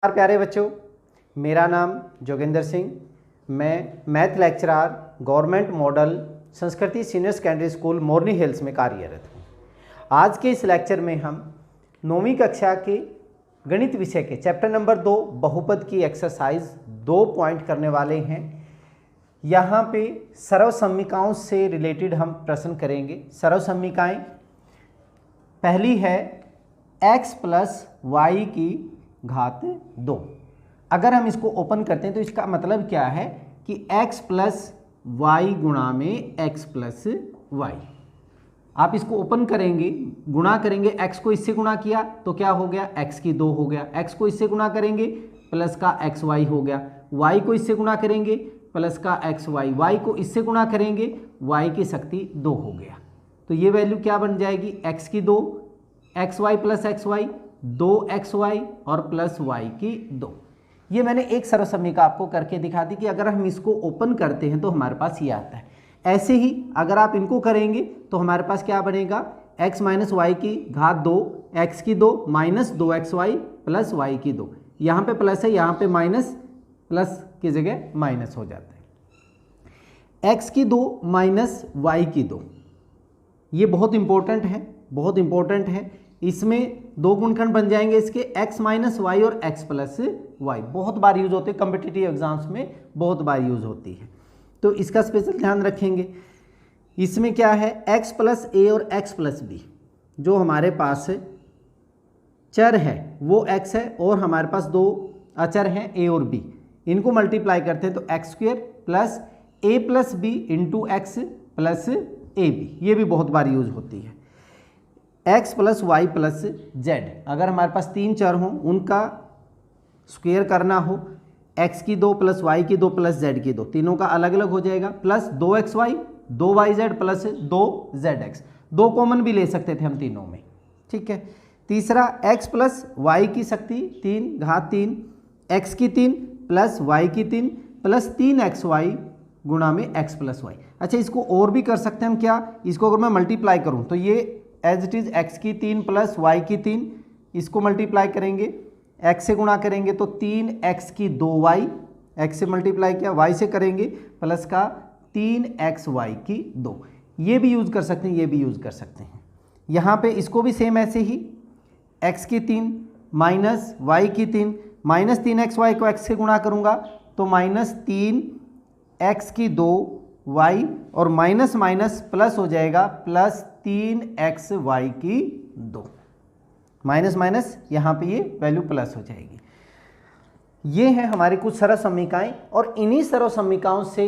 नमस्कार प्यारे बच्चों, मेरा नाम जोगिंदर सिंह। मैं मैथ लेक्चरर गवर्नमेंट मॉडल संस्कृति सीनियर सेकेंडरी स्कूल मोरनी हिल्स में कार्यरत हूँ। आज के इस लेक्चर में हम 9वीं कक्षा के गणित विषय के चैप्टर नंबर 2 बहुपद की एक्सरसाइज 2 पॉइंट करने वाले हैं। यहाँ पे सर्वसम्मिकाओं से रिलेटेड हम प्रश्न करेंगे। सर्वसम्मिकाएँ पहली है x प्लस वाई की घात 2। अगर हम इसको ओपन करते हैं तो इसका मतलब क्या है कि x प्लस वाई गुणा में x प्लस वाई। आप इसको ओपन करेंगे, गुणा करेंगे, x को इससे गुणा किया तो क्या हो गया, x की 2 हो गया। x को इससे गुणा करेंगे प्लस का xy हो गया। y को इससे गुणा करेंगे प्लस का xy। y को इससे गुणा करेंगे y की शक्ति 2 हो गया। तो ये वैल्यू क्या बन जाएगी, x की 2, xy प्लस xy 2xy और प्लस y की 2। ये मैंने एक सर्वसम्मिका आपको करके दिखा दी कि अगर हम इसको ओपन करते हैं तो हमारे पास ये आता है। ऐसे ही अगर आप इनको करेंगे तो हमारे पास क्या बनेगा, x माइनस वाई की घात 2, x की 2 माइनस 2xy प्लस y की 2। यहाँ पे प्लस है, यहाँ पे माइनस, प्लस की जगह माइनस हो जाता है। x की 2 माइनस y की 2, ये बहुत इंपॉर्टेंट है, बहुत इंपॉर्टेंट है। इसमें दो गुणनखंड बन जाएंगे इसके, x माइनस वाई और x प्लस वाई। बहुत बार यूज होते हैं, कॉम्पिटिटिव एग्जाम्स में बहुत बार यूज होती है, तो इसका स्पेशल ध्यान रखेंगे। इसमें क्या है, x प्लस ए और x प्लस बी, जो हमारे पास चर है वो x है और हमारे पास दो अचर हैं a और b। इनको मल्टीप्लाई करते हैं तो x square plus a plus b into x plus a b. ये भी बहुत बार यूज होती है। x plus y plus z, अगर हमारे पास तीन चर हों उनका स्क्वायर करना हो, x की 2 प्लस वाई की 2 प्लस जेड की 2, तीनों का अलग अलग हो जाएगा, plus 2xy 2yz plus 2zx। 2 common भी ले सकते थे हम तीनों में, ठीक है। तीसरा x प्लस वाई की शक्ति 3 घात 3, x की 3 प्लस वाई की 3 प्लस 3xy गुणा में x प्लस वाई। अच्छा, इसको और भी कर सकते हैं हम, क्या, इसको अगर मैं मल्टीप्लाई करूँ तो ये एज इट इज़ x की 3 प्लस वाई की 3, इसको मल्टीप्लाई करेंगे, x से गुणा करेंगे तो 3x की 2y, x से मल्टीप्लाई किया, y से करेंगे प्लस का 3xy की 2। ये भी यूज़ कर सकते हैं, ये भी यूज़ कर सकते हैं। यहाँ पे इसको भी सेम ऐसे ही, x की 3 माइनस वाई की 3 माइनस 3xy को x से गुणा करूँगा तो माइनस 3x की 2y और माइनस माइनस प्लस हो जाएगा प्लस 3xy की 2। माइनस माइनस यहाँ पे ये वैल्यू प्लस हो जाएगी। ये है हमारी कुछ सर्वसम्मिकाएं और इन्हीं सर्वसम्मिकाओं से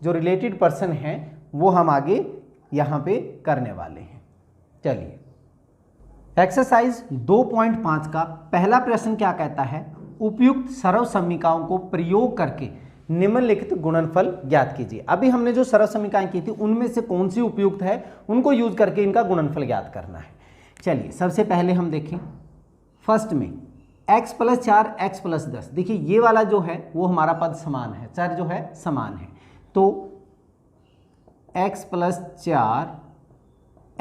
जो रिलेटेड पर्सन हैं वो हम आगे यहाँ पे करने वाले हैं। चलिए, एक्सरसाइज 2.5 का पहला प्रश्न क्या कहता है, उपयुक्त सर्वसम्मिकाओं को प्रयोग करके निम्नलिखित गुणनफल ज्ञात कीजिए। अभी हमने जो सर्वसम्मिकाएं की थी उनमें से कौन सी उपयुक्त है, उनको यूज करके इनका गुणनफल ज्ञात करना है। चलिए, सबसे पहले हम देखें फर्स्ट में x प्लस 4 x प्लस 10। देखिए ये वाला जो है वो हमारा पद समान है, चर जो है समान है, तो x प्लस 4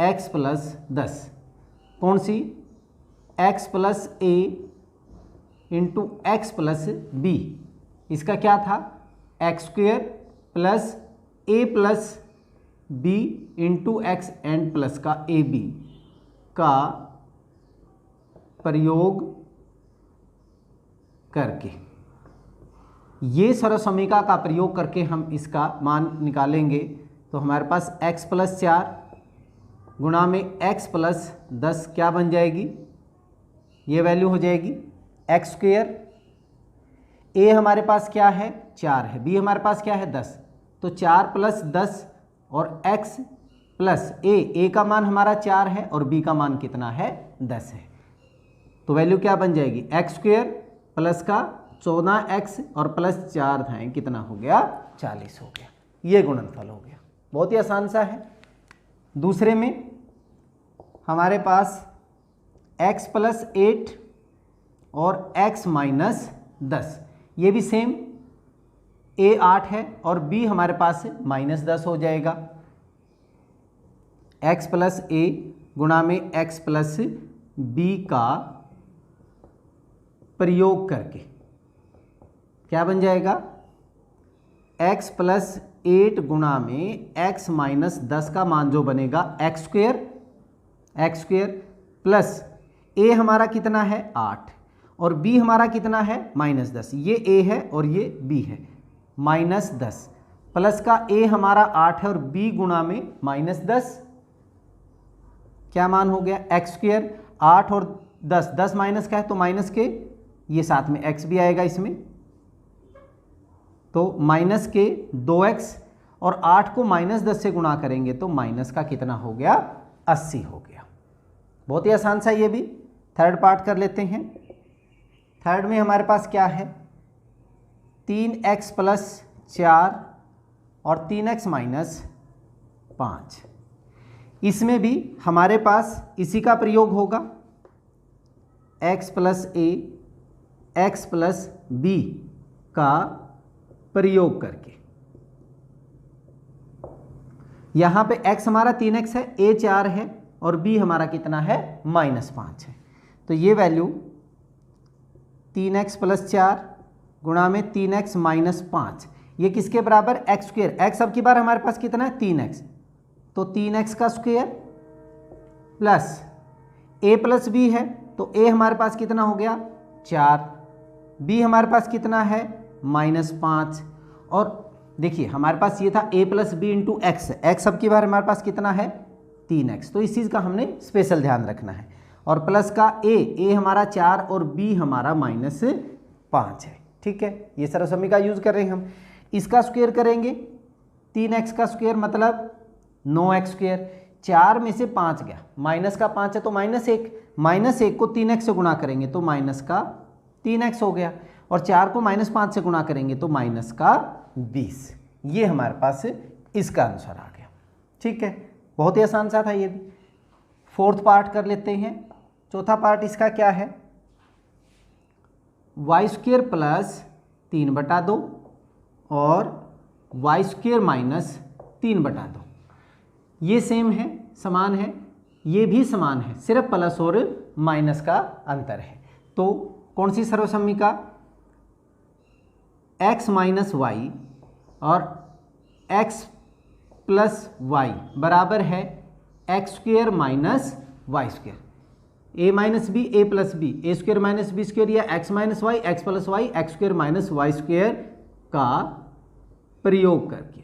x प्लस 10 कौन सी, x plus a into x plus b, इसका क्या था, x square plus a plus b into x and plus का ए बी का प्रयोग करके, ये सर्वसम्मिका का प्रयोग करके हम इसका मान निकालेंगे तो हमारे पास x प्लस 4 गुणा में x प्लस 10 क्या बन जाएगी, ये वैल्यू हो जाएगी एक्स स्क्वेयर, ए हमारे पास क्या है 4 है, बी हमारे पास क्या है 10, तो 4 प्लस 10 और x प्लस ए का मान हमारा 4 है और b का मान कितना है 10 है, तो वैल्यू क्या बन जाएगी, एक्स स्क्वेयर प्लस का 14x और प्लस 4 था, कितना हो गया 40 हो गया। ये गुणनफल हो गया, बहुत ही आसान सा है। दूसरे में हमारे पास x प्लस 8 और x माइनस 10, ये भी सेम, a 8 है और b हमारे पास माइनस 10 हो जाएगा। x प्लस a गुणा में x प्लस b का प्रयोग करके क्या बन जाएगा, x प्लस 8 गुणा में x माइनस 10 का मान जो बनेगा एक्स स्क्वेयर प्लस a हमारा कितना है 8 और b हमारा कितना है -10, ये a है और ये b है, -10 प्लस का a हमारा 8 है और b गुणा में -10, क्या मान हो गया एक्स स्क्वेयर, 8 और 10, 10 माइनस का है तो माइनस के, ये साथ में x भी आएगा इसमें, तो माइनस के 2x और 8 को -10 से गुणा करेंगे तो माइनस का कितना हो गया 80 हो गया। बहुत ही आसान सा ये भी। थर्ड पार्ट कर लेते हैं। थर्ड में हमारे पास क्या है, 3x प्लस 4 और 3x माइनस 5, इसमें भी हमारे पास इसी का प्रयोग होगा, x प्लस a x प्लस b का प्रयोग करके। यहां पे x हमारा 3x है, a 4 है और b हमारा कितना है -5 है, तो ये वैल्यू 3x प्लस 4 गुणा में 3x माइनस 5, ये किसके बराबर एक्स स्क्वेयर, x अब की बार हमारे पास कितना है 3x, तो 3x का square plus a plus b है तो a हमारे पास कितना हो गया 4, b हमारे पास कितना है -5, और देखिए हमारे पास ये था a plus b into x, x अब की बार हमारे पास कितना है 3x, तो इस चीज़ का हमने स्पेशल ध्यान रखना है, और प्लस का a हमारा 4 और b हमारा -5 है। ठीक है, ये सर्वसम्मी का यूज़ कर रहे हैं हम। इसका स्क्वायर करेंगे, 3x का स्क्वायर मतलब 9x स्क्वायर, 4 में से 5 गया, माइनस का 5 है तो -1 को 3x से गुणा करेंगे तो माइनस का 3x हो गया, और 4 को -5 से गुणा करेंगे तो माइनस का 20, ये हमारे पास इसका आंसर आ गया। ठीक है, बहुत ही आसान सा था ये भी। फोर्थ पार्ट कर लेते हैं। चौथा पार्ट इसका क्या है, वाई स्क्वेयर प्लस 3/2 और वाई स्क्वेयर माइनस 3/2, ये सेम है, समान है, ये भी समान है, सिर्फ प्लस और माइनस का अंतर है। तो कौन सी सर्वसम्मी का, x माइनस वाई और x प्लस वाई बराबर है x square minus y square, a minus b a plus b, a square minus b square, या x minus y x plus y x square minus y square का प्रयोग करके।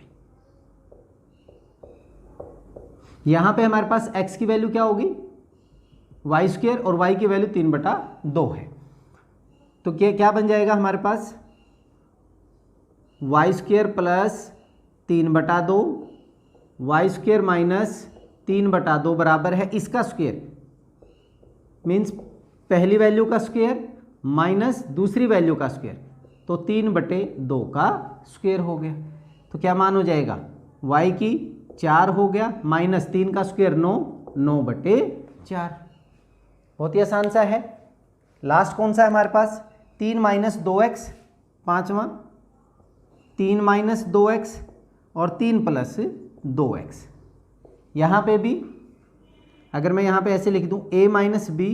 यहां पे हमारे पास x की वैल्यू क्या होगी वाई स्क्वेयर और y की वैल्यू 3/2 है, तो क्या बन जाएगा हमारे पास y square plus 3/2 y square minus 3/2 बराबर है इसका स्क्वेयर, मीन्स पहली वैल्यू का स्क्वेयर माइनस दूसरी वैल्यू का स्क्वेयर, तो 3/2 का स्क्वेयर हो गया। तो क्या मान हो जाएगा, y की 4 हो गया माइनस 3 का स्क्वेयर 9/4। बहुत ही आसान सा है। लास्ट कौन सा है हमारे पास, 3 माइनस 2x, पाँचवा 3 माइनस 2x और 3 प्लस 2x। यहाँ पे भी अगर मैं यहाँ पे ऐसे लिख दूँ a माइनस बी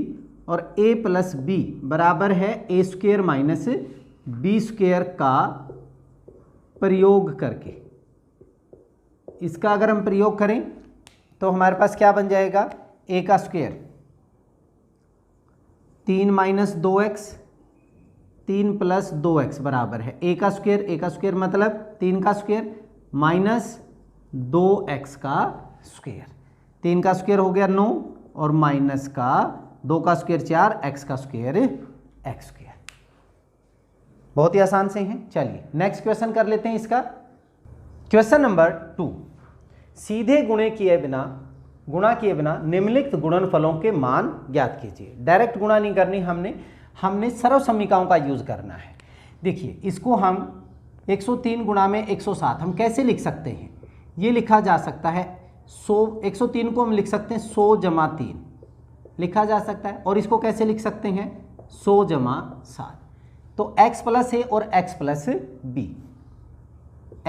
और a प्लस बी बराबर है ए स्क्वेयर माइनस बी स्क्वेयर का प्रयोग करके, इसका अगर हम प्रयोग करें तो हमारे पास क्या बन जाएगा, a का square 3 minus 2x 3 plus 2x बराबर है a का स्क्वेयर मतलब 3 का स्क्वेयर माइनस 2x का स्क्वेयर, 3 का स्क्वेयर हो गया 9 और माइनस का 2 का स्क्वेयर 4, x का स्क्वेयर x स्क्वेयर। बहुत ही आसान से हैं। चलिए नेक्स्ट क्वेश्चन कर लेते हैं इसका। क्वेश्चन नंबर 2, सीधे गुणा किए बिना निम्नलिखित गुणनफलों के मान ज्ञात कीजिए। डायरेक्ट गुणा नहीं करनी हमने सर्वसम्मिकाओं का यूज करना है। देखिए इसको हम 103 गुणा में 107 हम कैसे लिख सकते हैं, ये लिखा जा सकता है 103 को हम लिख सकते हैं 100 जमा 3 लिखा जा सकता है, और इसको कैसे लिख सकते हैं 100 जमा 7। तो x प्लस ए और x plus b,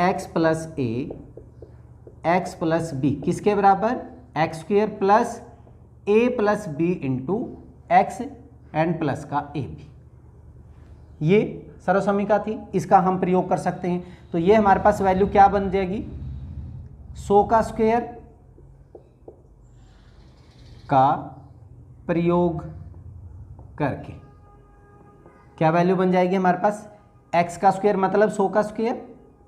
x plus a x plus b किसके बराबर, x square plus a plus b into x and plus का ए बी। ये सर्वसम्मिका थी, इसका हम प्रयोग कर सकते हैं। तो ये हमारे पास वैल्यू क्या बन जाएगी, 100 का स्क्वायर का प्रयोग करके क्या वैल्यू बन जाएगी हमारे पास, x का स्क्वायर मतलब 100 का स्क्वायर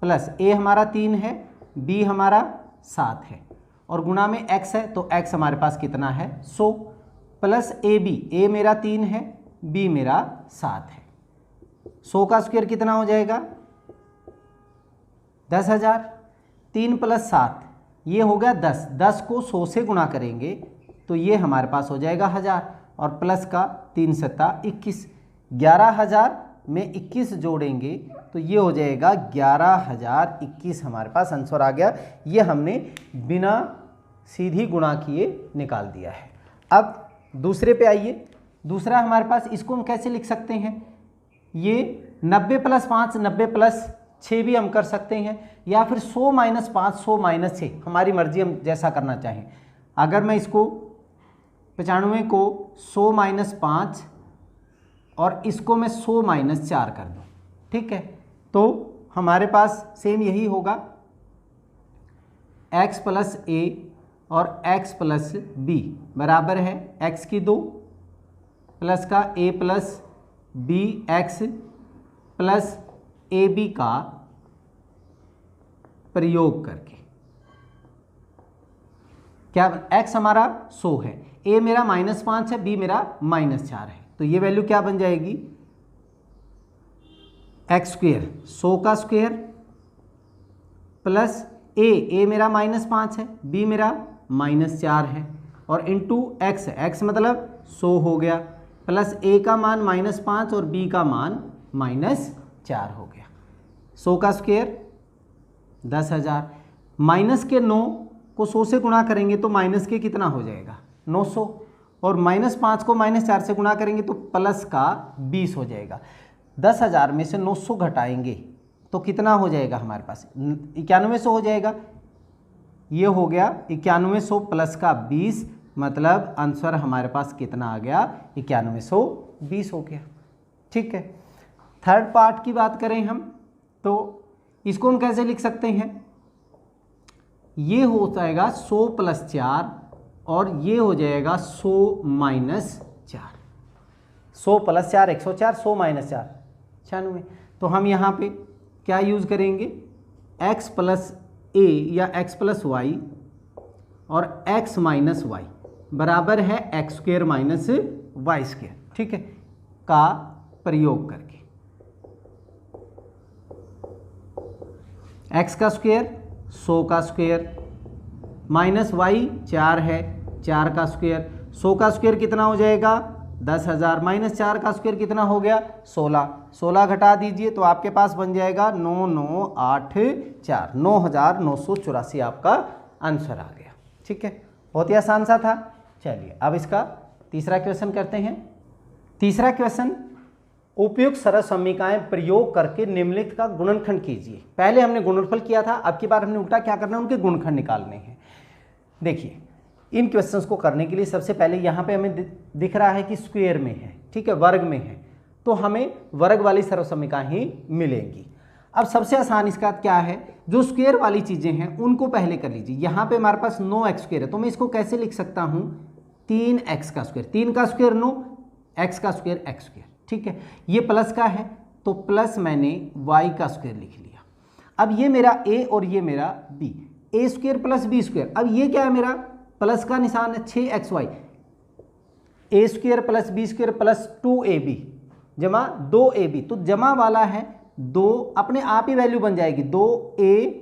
प्लस a हमारा 3 है, b हमारा 7 है और गुणा में x है, तो x हमारे पास कितना है 100 प्लस a मेरा 3 है, b मेरा 7 है। 100 का स्क्वायर कितना हो जाएगा 10,000, 3 प्लस 7 ये हो गया 10, 10 को 100 से गुणा करेंगे तो ये हमारे पास हो जाएगा 1000 और प्लस का 3 सत्ता 21, 11,000 में 21 जोड़ेंगे तो ये हो जाएगा 11,021 हमारे पास आंसर आ गया। ये हमने बिना सीधी गुणा किए निकाल दिया है। अब दूसरे पे आइए, दूसरा हमारे पास इसको हम कैसे लिख सकते हैं, ये 90 प्लस 5 90 प्लस 6 भी हम कर सकते हैं या फिर 100 माइनस 5 100 माइनस 6, हमारी मर्जी, हम जैसा करना चाहें। अगर मैं इसको 95 को 100 माइनस 5 और इसको मैं 100 माइनस 4 कर दूं, ठीक है, तो हमारे पास सेम यही होगा, x प्लस a और x प्लस b बराबर है x की 2 प्लस का a plus b x plus a b का प्रयोग करके। क्या x हमारा 100 है, a मेरा -5 है, b मेरा -4 है, तो ये वैल्यू क्या बन जाएगी, एक्स स्क्वेयर 100 का स्क्वेयर प्लस a मेरा -5 है, b मेरा -4 है और इंटू x, x मतलब 100 हो गया प्लस a का मान -5 और b का मान -4 हो गया। 100 का स्क्वेयर 10,000, माइनस के 9 को 100 से गुणा करेंगे तो माइनस के कितना हो जाएगा 900 और -5 को -4 से गुणा करेंगे तो प्लस का 20 हो जाएगा। 10,000 में से 900 घटाएंगे तो कितना हो जाएगा हमारे पास 9100 हो जाएगा। ये हो गया 9100 प्लस का 20, मतलब आंसर हमारे पास कितना आ गया 9120 हो गया। ठीक है, थर्ड पार्ट की बात करें हम तो इसको हम कैसे लिख सकते हैं, ये हो जाएगा 100 प्लस 4 और ये हो जाएगा 100 माइनस 4। 100 plus 4 104, 100 minus 4 96। तो हम यहाँ पे क्या यूज़ करेंगे, x प्लस ए या x प्लस वाई और x माइनस वाई बराबर है x square minus y square, ठीक है, का प्रयोग करके। x का स्क्वेयर 100 का स्क्वेयर माइनस वाई 4 है 4 का स्क्वेयर, 100 का स्क्वेयर कितना हो जाएगा 10,000 माइनस 4 का स्क्वेयर कितना हो गया 16, 16 घटा दीजिए तो आपके पास बन जाएगा 9984, 9984 आपका आंसर आ गया। ठीक है, बहुत ही आसान सा था। चलिए अब इसका तीसरा क्वेश्चन करते हैं। तीसरा क्वेश्चन, उपयुक्त सरलसम्मिकाएं प्रयोग करके निम्नलिखित का गुणनखंड कीजिए। पहले हमने गुणनफल किया था, अब की बार हमने उल्टा क्या करना है, उनके गुणनखंड निकालने हैं। देखिए इन क्वेश्चंस को करने के लिए सबसे पहले यहाँ पे हमें दिख रहा है कि स्क्वायर में है, ठीक है, वर्ग में है, तो हमें वर्ग वाली सर्वसम्मिका ही मिलेंगी। अब सबसे आसान इसका क्या है, जो स्क्वायर वाली चीज़ें हैं उनको पहले कर लीजिए। यहाँ पे हमारे पास 9x स्क्वायर है तो मैं इसको कैसे लिख सकता हूँ 3x का स्क्वायर, 3 का स्क्वायर 9, x का स्क्वायर x स्क्वायर, ठीक है। ये प्लस का है तो प्लस मैंने y का स्क्वायर लिख लिया। अब ये मेरा a और ये मेरा b, a square plus b square. अब ये क्या है, मेरा प्लस का निशान है 6xy, a square plus b square plus 2ab जमा 2ab, तो जमा वाला है 2, अपने आप ही वैल्यू बन जाएगी 2a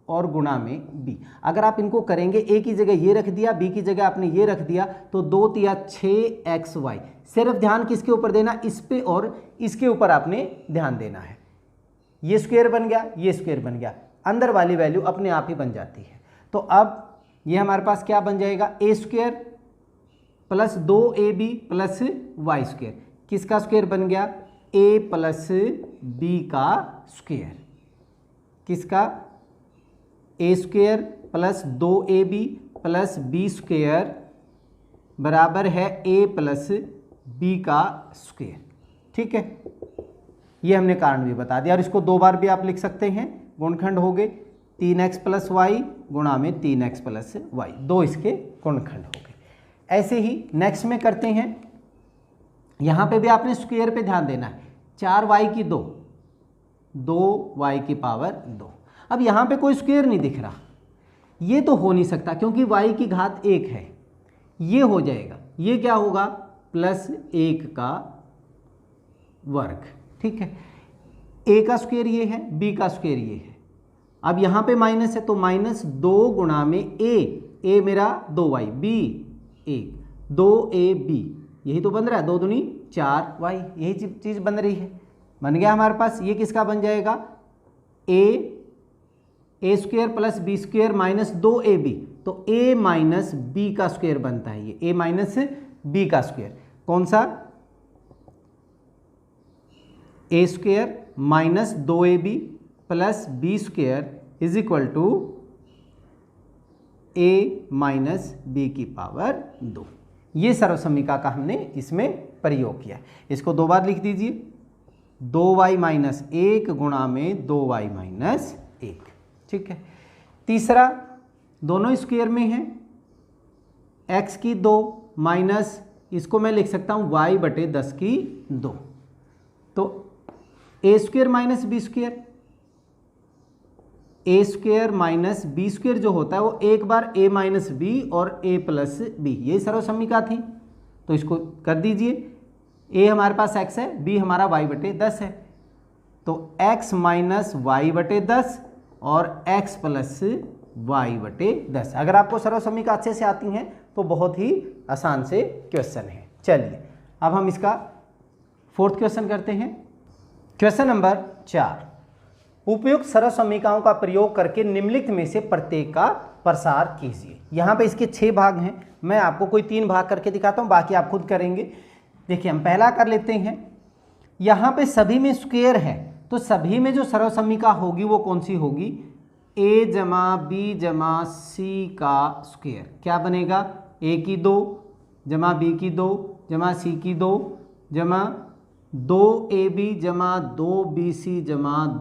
और गुणा में b। अगर आप इनको करेंगे, a की जगह ये रख दिया, b की जगह आपने ये रख दिया, तो 2 तिया 6xy। सिर्फ ध्यान किसके ऊपर देना, इस पे और इसके ऊपर आपने ध्यान देना है। ये स्क्वायर बन गया, ये स्क्वायर बन गया, अंदर वाली वैल्यू अपने आप ही बन जाती है। तो अब ये हमारे पास क्या बन जाएगा, a square plus 2ab plus y square, किसका स्क्वायर बन गया a प्लस b का स्क्वायर, किसका a square plus 2ab plus b square बराबर है a प्लस b का स्क्वायर। ठीक है, ये हमने कारण भी बता दिया। और इसको 2 बार भी आप लिख सकते हैं, गुणनखंड हो गए 3x + y गुणा में 3x + y, 2 इसके गुणनखंड हो गए। ऐसे ही नेक्स्ट में करते हैं, यहाँ पे भी आपने स्क्वायर पे ध्यान देना है। 4y की 2, 2y की पावर 2। अब यहाँ पे कोई स्क्वायर नहीं दिख रहा, ये तो हो नहीं सकता क्योंकि y की घात 1 है। ये हो जाएगा, ये क्या होगा +1 का वर्ग, ठीक है। a का स्क्वायर ये है, b का स्क्वायर ये है। अब यहाँ पे माइनस है तो -2 गुणा में a मेरा 2y, b 1, 2ab, यही तो बन रहा है, 2 दूनी 4y, यही चीज़ बन रही है। बन गया हमारे पास, ये किसका बन जाएगा a² + b² - 2ab, तो a माइनस b का स्क्वायर बनता है, ये a माइनस b का स्क्वायर। कौन सा? a² - 2ab + b² = a minus b की पावर 2। ये सर्वसमीका का हमने इसमें प्रयोग किया। इसको 2 बार लिख दीजिए, 2y - 1 गुणा में 2y - 1, ठीक है। तीसरा, दोनों स्क्वायर में है, x की 2 माइनस, इसको मैं लिख सकता हूँ y/10 की 2, तो a² - b², a² - b² जो होता है वो एक बार a - b और a + b, यही सर्वसमीका थी। तो इसको कर दीजिए, a हमारे पास x है, b हमारा y/10 है, तो x - y/10 और x + y/10। अगर आपको सर्वसमीका अच्छे से आती हैं तो बहुत ही आसान से क्वेश्चन है। चलिए अब हम इसका 4th क्वेश्चन करते हैं। क्वेश्चन नंबर 4, उपयुक्त सर्वसमीकाओं का प्रयोग करके निम्नलिखित में से प्रत्येक का प्रसार कीजिए। यहाँ पे इसके 6 भाग हैं, मैं आपको कोई 3 भाग करके दिखाता हूँ, बाकी आप खुद करेंगे। देखिए हम पहला कर लेते हैं, यहाँ पे सभी में स्क्वायर है, तो सभी में जो सर्वसमीका होगी वो कौन सी होगी? a + b + c का स्क्वायर। क्या बनेगा? a की 2 + b की 2 + c की 2 = 2ab + 2bc +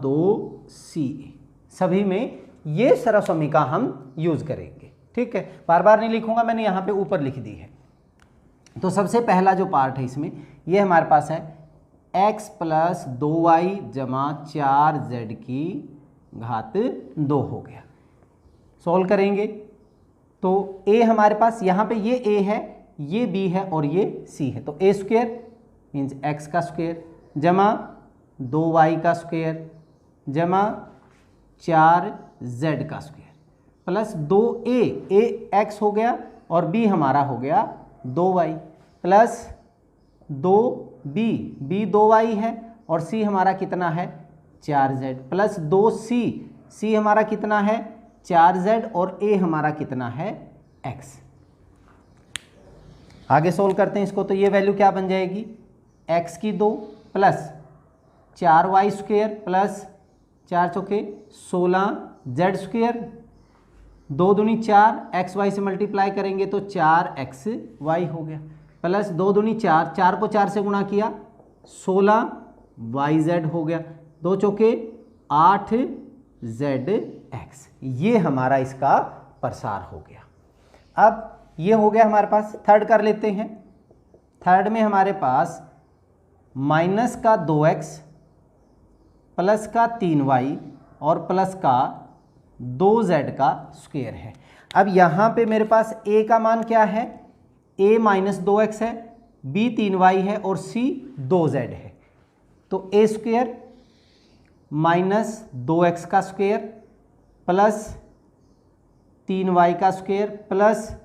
2ca। सभी में ये सर्वसमीका हम यूज करेंगे, ठीक है। बार बार नहीं लिखूंगा, मैंने यहाँ पे ऊपर लिख दी है। तो सबसे पहला जो पार्ट है इसमें, ये हमारे पास है x + 2y + 4z की घात 2 हो गया। सॉल्व करेंगे तो a हमारे पास यहाँ पे ये a है, ये b है और ये c है, तो a² मीन्स x का स्क्वायर जमा 2y का स्क्वायर जमा 4z का square plus 2a, a x हो गया और b हमारा हो गया 2y plus 2b, b 2y है और c हमारा कितना है 4z प्लस 2c, c हमारा कितना है 4z और a हमारा कितना है x। आगे सोल्व करते हैं इसको, तो ये वैल्यू क्या बन जाएगी? x की 2 प्लस 4y² प्लस 4 चौके 16z², 2 दूनी 4, xy से मल्टीप्लाई करेंगे तो 4xy हो गया प्लस 2 दूनी 4, 4 को 4 से गुणा किया 16yz हो गया, 2 चौके 8zx। ये हमारा इसका प्रसार हो गया। अब ये हो गया हमारे पास। थर्ड कर लेते हैं। थर्ड में हमारे पास माइनस का 2x प्लस का 3y और प्लस का 2z का स्क्वायर है। अब यहाँ पे मेरे पास a का मान क्या है? a माइनस 2x है, b 3y है और c 2z है, तो a² माइनस 2x का स्क्वायर प्लस 3y का स्क्वायर प्लस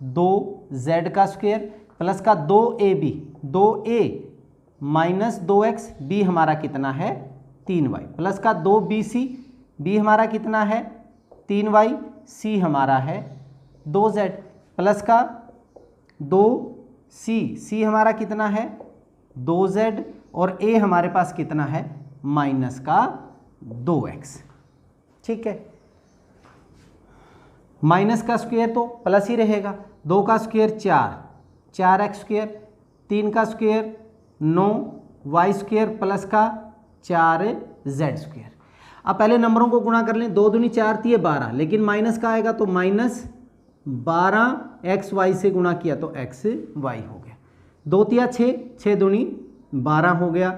2z का स्क्वायर प्लस का 2ab, 2a minus 2x, b हमारा कितना है 3y प्लस का 2bc, b हमारा कितना है 3y, c हमारा है 2z प्लस का 2c, c हमारा कितना है 2z और a हमारे पास कितना है माइनस का 2x। ठीक है, माइनस का स्क्वायर तो प्लस ही रहेगा, 2 का स्क्वायर 4, 4x², 3 का स्क्वायर 9, वाई स्क्वायर प्लस का 4z²। अब पहले नंबरों को गुणा कर लें, 2 दूनी 4 थी 12, लेकिन माइनस का आएगा तो -12xy से गुणा किया तो xy हो गया। 2 तिया 6, 6 दूनी 12 हो गया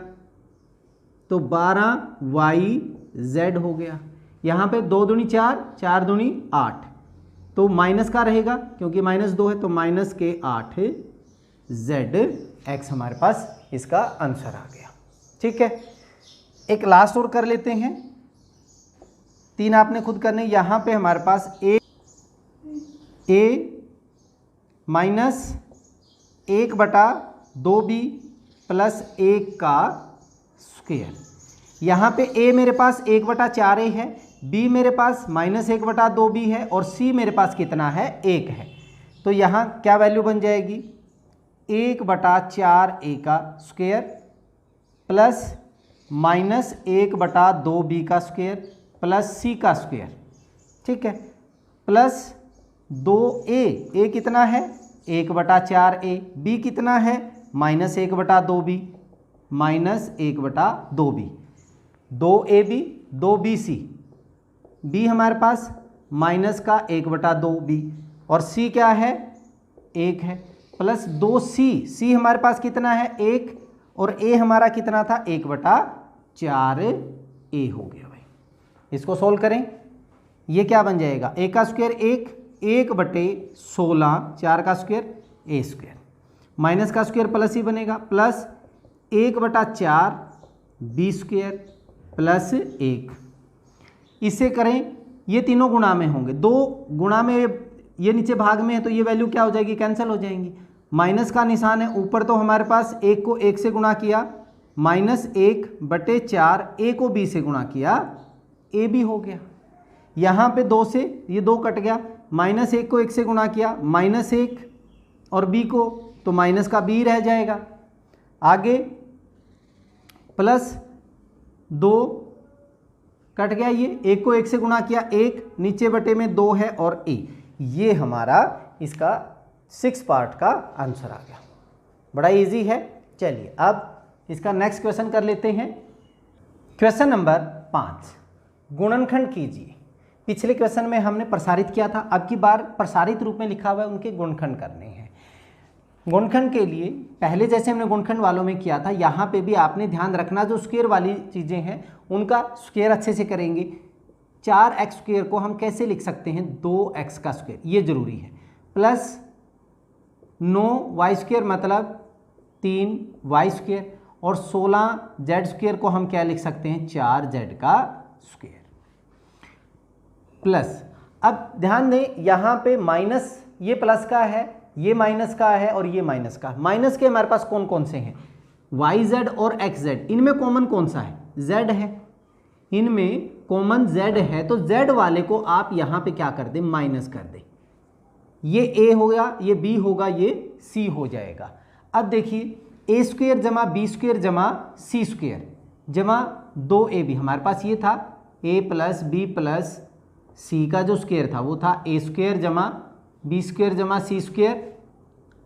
तो 12yz हो गया। यहाँ पे 2 दूनी 4, 4 दूनी 8, तो माइनस का रहेगा क्योंकि -2 है तो -8zx हमारे पास इसका आंसर आ गया। ठीक है, एक लास्ट और कर लेते हैं, 3 आपने खुद करने। यहाँ पे हमारे पास a -1/2b प्लस 1 का स्क्वायर। यहाँ पे a मेरे पास 1/4a है, b मेरे पास -1/2b है और c मेरे पास कितना है 1 है। तो यहाँ क्या वैल्यू बन जाएगी 1/4a का स्क्वायर प्लस -1/2b का स्क्वायर प्लस c का स्क्वायर। ठीक है, प्लस 2a, a कितना है 1/4a, b कितना है -1/2b, -1/2b, 2ab 2bc, b हमारे पास माइनस का 1/2b और c क्या है 1 है, प्लस 2c, c हमारे पास कितना है 1 और a हमारा कितना था 1/4a हो गया भाई। इसको सोल्व करें, ये क्या बन जाएगा a का स्क्वायर 1/16, 4 का स्क्वायर a स्क्वायर, माइनस का स्क्वायर प्लस ही बनेगा, प्लस 1/4 b स्क्वायर प्लस 1। इससे करें, ये तीनों गुणा में होंगे, 2 गुणा में ये नीचे भाग में है तो ये वैल्यू क्या हो जाएगी कैंसिल हो जाएंगी। माइनस का निशान है ऊपर, तो हमारे पास 1 को 1 से गुणा किया -1/4, a को b से गुणा किया a b हो गया। यहाँ पे 2 से ये 2 कट गया, -1 को 1 से गुणा किया -1 और b को तो माइनस का b रह जाएगा। आगे प्लस 2 कट गया, ये 1 को 1 से गुणा किया 1, नीचे बटे में 2 है और a। ये हमारा इसका 6 पार्ट का आंसर आ गया। बड़ा इजी है। चलिए अब इसका नेक्स्ट क्वेश्चन कर लेते हैं। क्वेश्चन नंबर 5, गुणनखंड कीजिए। पिछले क्वेश्चन में हमने प्रसारित किया था, अब की बार प्रसारित रूप में लिखा हुआ है, उनके गुणनखंड करने हैं। गुणनखंड के लिए पहले जैसे हमने गुणनखंड वालों में किया था, यहाँ पे भी आपने ध्यान रखना, जो स्क्वायर वाली चीज़ें हैं उनका स्क्वायर अच्छे से करेंगे। 4x² को हम कैसे लिख सकते हैं 2x का स्क्वायर, ये जरूरी है, प्लस 9y² मतलब 3y² और 16z² को हम क्या लिख सकते हैं 4z का स्क्वायर। प्लस अब ध्यान दें, यहाँ पे माइनस, ये प्लस का है, ये माइनस का है और ये माइनस का। माइनस के हमारे पास कौन कौन से हैं yz और xz, इनमें कॉमन कौन सा है z है, इनमें कॉमन z है, तो z वाले को आप यहाँ पे क्या कर दें माइनस कर दें। ये a होगा, ये b होगा, ये c हो जाएगा। अब देखिए a² जमा b² जमा c² जमा 2ab, हमारे पास ये था a plus b plus c का जो स्क्वायर था वो था a² जमा b² जमा c²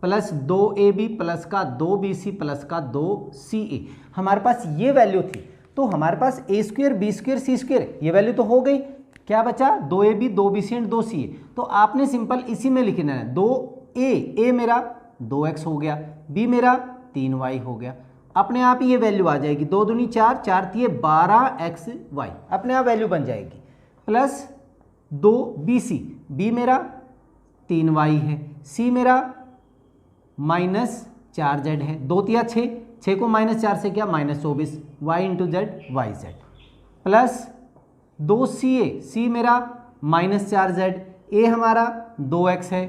प्लस 2ab प्लस का 2bc प्लस का 2ca। हमारे पास ये वैल्यू थी, तो हमारे पास a² b² c² ये वैल्यू तो हो गई। क्या बचा 2ab 2bc एंड 2ca। तो आपने सिंपल इसी में लिखना है 2a मेरा 2x हो गया, b मेरा 3y हो गया। अपने आप ही ये वैल्यू आ जाएगी, 2 दूनी 4, 4 तिये 12xy, अपने आप वैल्यू बन जाएगी। प्लस 2bc, b मेरा 3y है, c मेरा -4z है, 2 तिया 6, 6 को -4 से क्या -24, y into Z yz, plus 2ca, c मेरा -4z, a हमारा 2x है,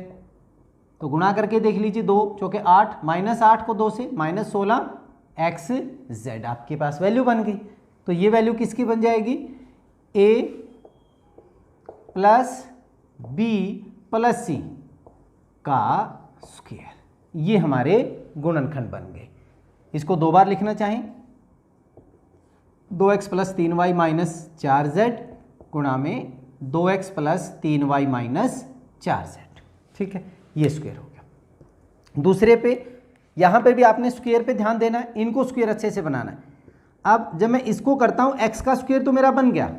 तो गुणा करके देख लीजिए, 2 चौके 8, -8 को 2 से -16xz, आपके पास वैल्यू बन गई। तो ये वैल्यू किसकी बन जाएगी a plus b plus c का स्क्वायर। ये हमारे गुणनखंड बन गए। इसको 2 बार लिखना चाहें, 2x plus 3y minus 4z गुणा में 2x plus 3y minus 4z। ठीक है, ये स्क्वायर हो गया। दूसरे पे यहाँ पे भी आपने स्क्वायर पे ध्यान देना है, इनको स्क्वायर अच्छे से बनाना है। अब जब मैं इसको करता हूँ एक्स का स्क्वायर तो मेरा बन गया,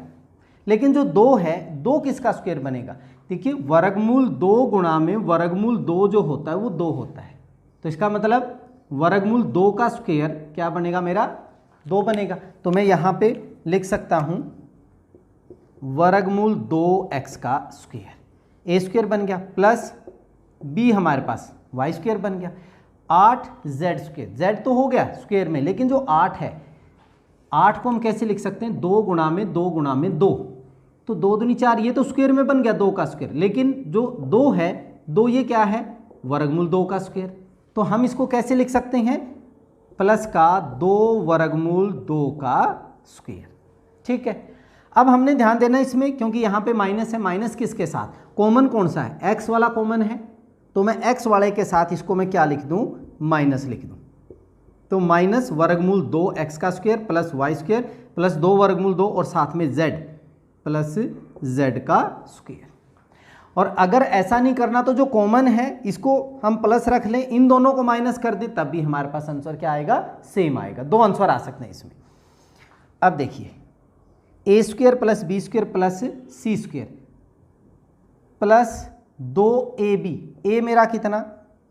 लेकिन जो 2 है 2 किसका स्क्वायर बनेगा? देखिए वर्गमूल 2 गुणा में वर्गमूल 2 जो होता है वो 2 होता है, तो इसका मतलब वर्गमूल 2 का स्क्वायर क्या बनेगा? मेरा 2 बनेगा। तो मैं यहाँ पे लिख सकता हूँ वर्गमूल 2x का स्क्वायर, ए स्क्वायर बन गया, प्लस बी हमारे पास वाई स्क्वायर बन गया, 8z स्क्वायर, z तो हो गया स्क्वायर में, लेकिन जो 8 है 8 को हम कैसे लिख सकते हैं? 2 गुणा में 2 गुणा में 2, तो 2 दूनी 4, ये तो स्क्वायर में बन गया 2 का स्क्वायर, लेकिन जो 2 है 2 ये क्या है? वर्गमूल 2 का स्क्वायर। तो हम इसको कैसे लिख सकते हैं? प्लस का 2 वर्गमूल 2 का स्क्वायर। ठीक है, अब हमने ध्यान देना इसमें, क्योंकि यहाँ पे माइनस है, माइनस किसके साथ? कॉमन कौन सा है? एक्स वाला कॉमन है, तो मैं एक्स वाले के साथ इसको मैं क्या लिख दूँ? माइनस लिख दूँ। तो माइनस वर्गमूल 2x का square plus y square plus 2 वर्गमूल 2 और साथ में z प्लस z का स्क्वायर। और अगर ऐसा नहीं करना तो जो कॉमन है इसको हम प्लस रख लें, इन दोनों को माइनस कर दें, तब भी हमारे पास आंसर क्या आएगा? सेम आएगा। 2 आंसर आ सकते हैं इसमें। अब देखिए a square plus b square plus c square plus 2ab, a मेरा कितना?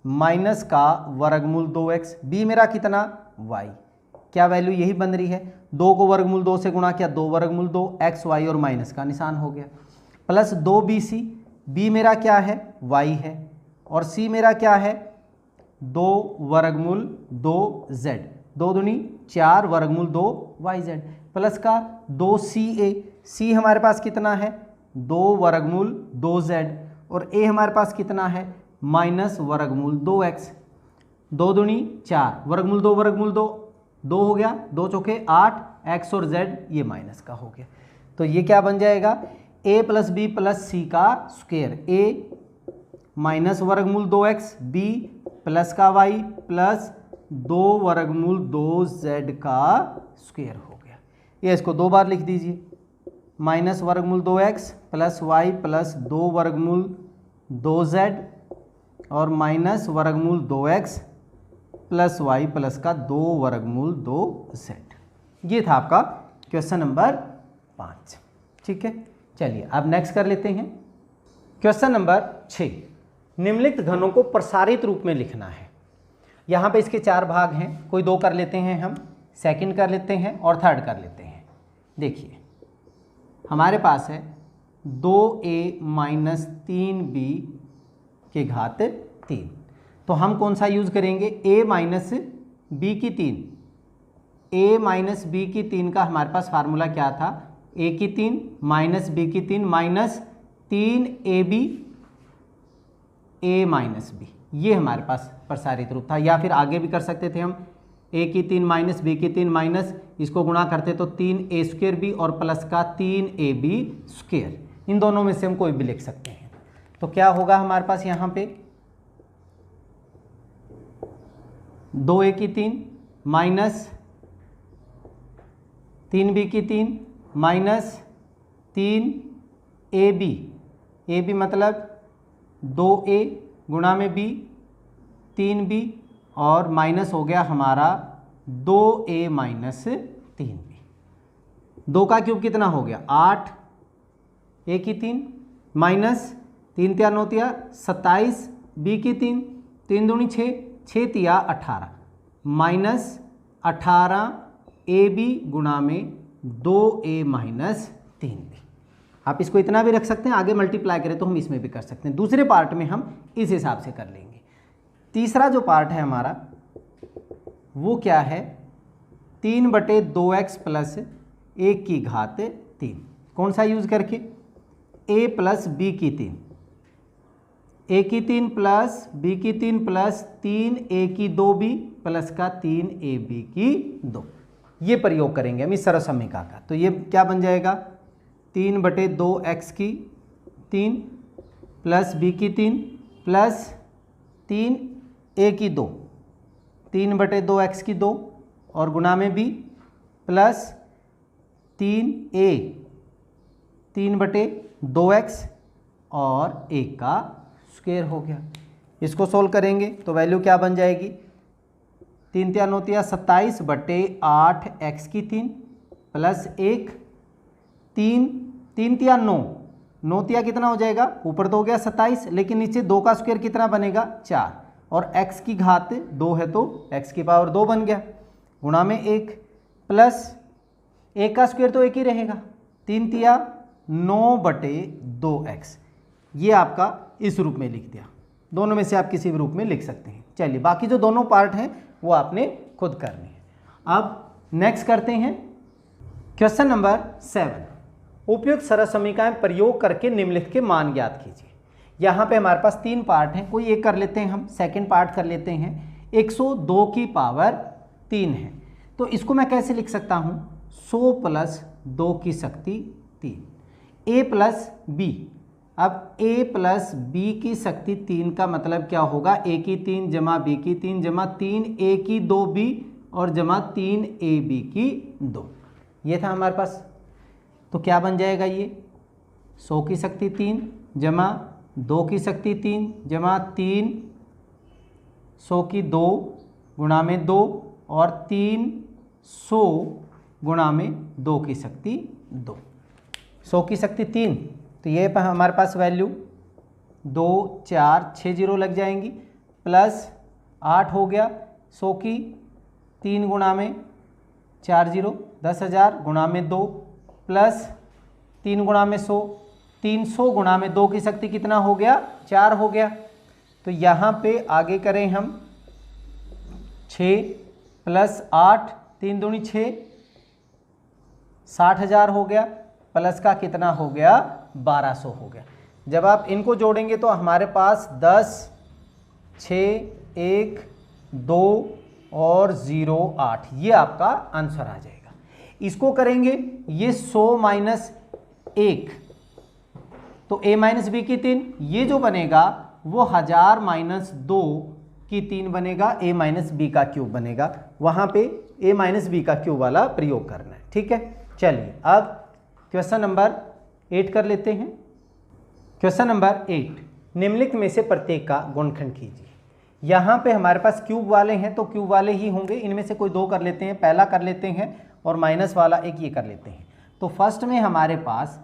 माइनस का वर्गमूल 2x, बी मेरा कितना? y, क्या वैल्यू यही बन रही है? 2 को वर्गमूल 2 से गुणा किया, 2 वर्गमूल 2, x y और माइनस का निशान हो गया, प्लस 2bc, b मेरा क्या है? y है, और c मेरा क्या है? 2 वर्गमूल 2z, 2 दूनी 4 वर्गमूल 2 yz, प्लस का 2ca, c हमारे पास कितना है? 2 वर्गमूल 2z, और a हमारे पास कितना है? माइनस वर्गमूल 2x, 2 दूनी 4 वर्गमूल 2 वर्गमूल 2, 2 हो गया, 2 चौके 8, x और z ये माइनस का हो गया। तो ये क्या बन जाएगा? a प्लस बी प्लस सी का स्क्वायर, a माइनस वर्गमूल 2x, b प्लस का y प्लस 2 वर्गमूल 2z का स्क्वायर हो गया। ये इसको 2 बार लिख दीजिए, माइनस वर्गमूल 2x प्लस y प्लस 2 वर्गमूल 2z और माइनस वर्गमूल 2x प्लस y प्लस का 2 वर्गमूल 2z। ये था आपका क्वेश्चन नंबर 5। ठीक है, चलिए अब नेक्स्ट कर लेते हैं क्वेश्चन नंबर 6। निम्नलिखित घनों को प्रसारित रूप में लिखना है। यहाँ पे इसके 4 भाग हैं, कोई 2 कर लेते हैं, हम सेकंड कर लेते हैं और थर्ड कर लेते हैं। देखिए हमारे पास है 2a माइनस 3b के घात 3, तो हम कौन सा यूज़ करेंगे? a माइनस बी की 3, a माइनस बी की 3 का हमारे पास फार्मूला क्या था? a की 3 माइनस बी की 3 minus 3ab a minus B, ये हमारे पास प्रसारित रूप था। या फिर आगे भी कर सकते थे हम, a की 3 माइनस बी की 3 माइनस इसको गुणा करते तो 3a स्क्वायर बी और प्लस का 3ab स्क्वायर, इन दोनों में से हम कोई भी लिख सकते हैं। तो क्या होगा हमारे पास यहाँ पे? 2a की 3 माइनस 3b की 3 माइनस 3ab, ab मतलब 2a गुणा में b 3b और माइनस हो गया हमारा 2a माइनस 3b। 2 का क्यूब कितना हो गया? 8, a की 3 माइनस 3 तिया 9 तिया 27, b की 3, 3 दूनी 6, 6 तिया 18 माइनस 18ab गुणा में 2a माइनस 3b। आप इसको इतना भी रख सकते हैं, आगे मल्टीप्लाई करें तो हम इसमें भी कर सकते हैं। दूसरे पार्ट में हम इस हिसाब से कर लेंगे। तीसरा जो पार्ट है हमारा वो क्या है? 3/2x प्लस 1 की घात 3, कौन सा यूज़ करके? a प्लस बी की 3, a की 3 प्लस b की 3 प्लस 3a की 2b प्लस का 3ab की 2, ये प्रयोग करेंगे हम इस सरल समीकरण का। तो ये क्या बन जाएगा? 3/2x की 3 प्लस b की 3 प्लस 3a की 2, 3/2x की 2 और गुणा में b प्लस 3a 3/2x और 1 का स्क्वायर हो गया। इसको सोल्व करेंगे तो वैल्यू क्या बन जाएगी? 3 तिया 9 तिया 27 बटे 8 x की 3 प्लस 1 3 तिया 9 तिया कितना हो जाएगा, ऊपर तो हो गया 27, लेकिन नीचे 2 का स्क्वायर कितना बनेगा 4, और x की घात 2 है तो x की पावर 2 बन गया, गुणा में 1 प्लस 1 का स्क्वायर तो 1 ही रहेगा, 3 तिया 9 बटे 2x, ये आपका इस रूप में लिख दिया। दोनों में से आप किसी भी रूप में लिख सकते हैं। चलिए बाकी जो दोनों पार्ट हैं वो आपने खुद करने हैं। अब नेक्स्ट करते हैं क्वेश्चन नंबर 7। उपयुक्त सरल समीकरण प्रयोग करके निम्नलिखित के मान ज्ञात कीजिए। यहाँ पे हमारे पास 3 पार्ट हैं, कोई एक कर लेते हैं, हम सेकंड पार्ट कर लेते हैं। 102 की पावर 3 है, तो इसको मैं कैसे लिख सकता हूँ, 100 प्लस 2 की शक्ति 3, a प्लस बी। अब a प्लस बी की शक्ति 3 का मतलब क्या होगा, a की 3 जमा b की 3 जमा 3a की 2b और जमा 3ab की 2, ये था हमारे पास। तो क्या बन जाएगा ये, 100 की शक्ति 3 जमा 2 की शक्ति 3 जमा 3 100 की 2 गुणा में 2 और 300 गुणा में 2 की शक्ति 2, 100 की शक्ति 3, तो ये हमारे पास वैल्यू 2 4 6 जीरो लग जाएंगी, प्लस 8 हो गया 100 की 3 गुणा में 4 जीरो 10,000 गुणा में 2 प्लस 3 गुणा में 100, 300 गुणा में 2 की शक्ति कितना हो गया 4 हो गया। तो यहाँ पे आगे करें हम 6 प्लस 8 3 दूनी 6, 60,000 हो गया, प्लस का कितना हो गया 1200 हो गया। जब आप इनको जोड़ेंगे तो हमारे पास 10 6 1 2 और 0 8, ये आपका आंसर आ जाएगा। इसको करेंगे ये 100 माइनस 1, तो a माइनस बी की 3, ये जो बनेगा वो 1000 माइनस 2 की 3 बनेगा, a माइनस बी का क्यूब बनेगा। वहाँ पे a माइनस बी का क्यूब वाला प्रयोग करना है, ठीक है। चलिए अब क्वेश्चन नंबर 8 कर लेते हैं। क्वेश्चन नंबर 8, निम्नलिखित में से प्रत्येक का गुणनखंड कीजिए। यहाँ पे हमारे पास क्यूब वाले हैं तो क्यूब वाले ही होंगे, इनमें से कोई 2 कर लेते हैं, पहला कर लेते हैं और माइनस वाला एक ये कर लेते हैं। तो फर्स्ट में हमारे पास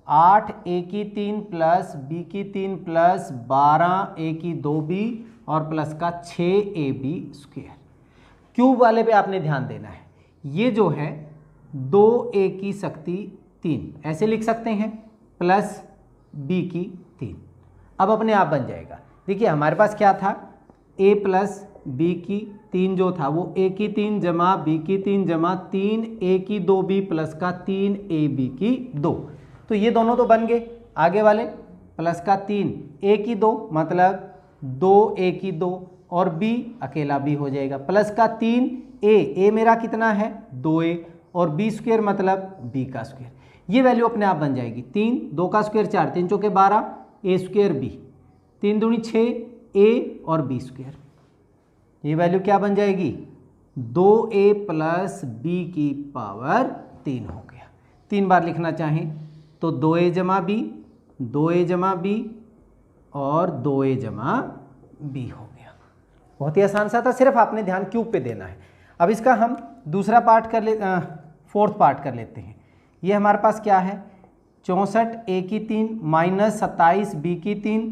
8a की 3 प्लस b की 3 प्लस 12a की 2b और प्लस का 6ab स्क्वायर। क्यूब वाले पे आपने ध्यान देना है, ये जो है 2a की शक्ति 3 ऐसे लिख सकते हैं प्लस b की 3, अब अपने आप बन जाएगा। देखिए हमारे पास क्या था, a प्लस b की 3 जो था वो a की 3 जमा b की 3 जमा 3a की 2b प्लस का 3ab की 2, तो ये दोनों तो बन गए। आगे वाले प्लस का 3a की 2 मतलब 2a की 2 और b अकेला b हो जाएगा, प्लस का 3a मेरा कितना है 2a और b स्क्वायर मतलब b का स्क्वायर, ये वैल्यू अपने आप बन जाएगी। 3 2 का स्क्वायर 4 3 चौके 12 a स्क्वायर b 3 दूनी 6 a और b स्क्वायर, ये वैल्यू क्या बन जाएगी 2a प्लस b की पावर 3 हो गया। 3 बार लिखना चाहें तो 2a जमा b 2a जमा b और 2a जमा b हो गया। बहुत ही आसान सा था, सिर्फ आपने ध्यान क्यूब पे देना है। अब इसका हम दूसरा पार्ट कर ले, फोर्थ पार्ट कर लेते हैं। ये हमारे पास क्या है 64a की 3 माइनस 27b की 3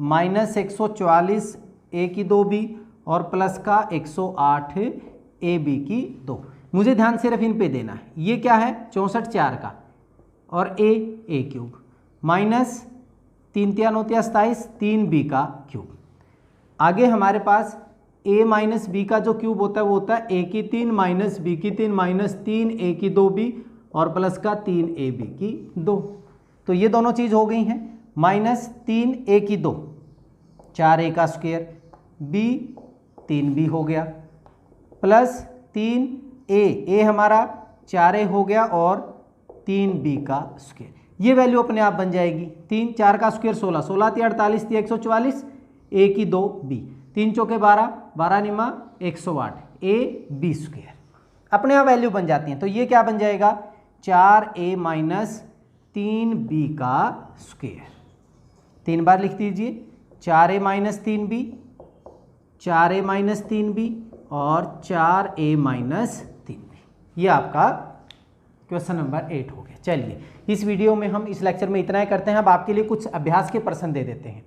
माइनस 144 a की 2b और प्लस का 108 ab की 2। मुझे ध्यान सिर्फ इन पे देना है। ये क्या है 64 4 का और a क्यूब माइनस 3 तिया 9 तिया 27 3b का क्यूब। आगे हमारे पास a माइनस बी का जो क्यूब होता है वो होता है a की 3 माइनस b की 3 माइनस 3a की 2b और प्लस का 3ab की 2। तो ये दोनों चीज़ हो गई हैं। माइनस 3a की 2 4a का स्क्वायर b 3b हो गया प्लस 3a हमारा 4a हो गया और 3b का स्क्वायर, ये वैल्यू अपने आप बन जाएगी। 3 4 का स्क्वायर 16 16 तिया 48 तिया 144 a की 2 b 3 चौके 12 12 निमा 108 a b स्क्वायर, अपने आप वैल्यू बन जाती हैं। तो ये क्या बन जाएगा 4a माइनस 3b का स्क्वायर। 3 बार लिख दीजिए 4a minus 3b 4a minus 3b और 4a माइनस 3b। ये आपका क्वेश्चन नंबर 8 हो गया। चलिए इस वीडियो में हम इस लेक्चर में इतना ही करते हैं। अब आपके लिए कुछ अभ्यास के प्रश्न दे देते हैं।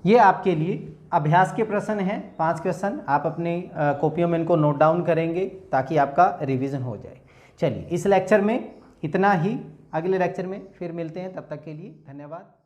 ये आपके लिए अभ्यास के प्रश्न हैं, 5 क्वेश्चन। आप अपनी कॉपियों में इनको नोट डाउन करेंगे ताकि आपका रिवीजन हो जाए। चलिए इस लेक्चर में इतना ही, अगले लेक्चर में फिर मिलते हैं। तब तक के लिए धन्यवाद।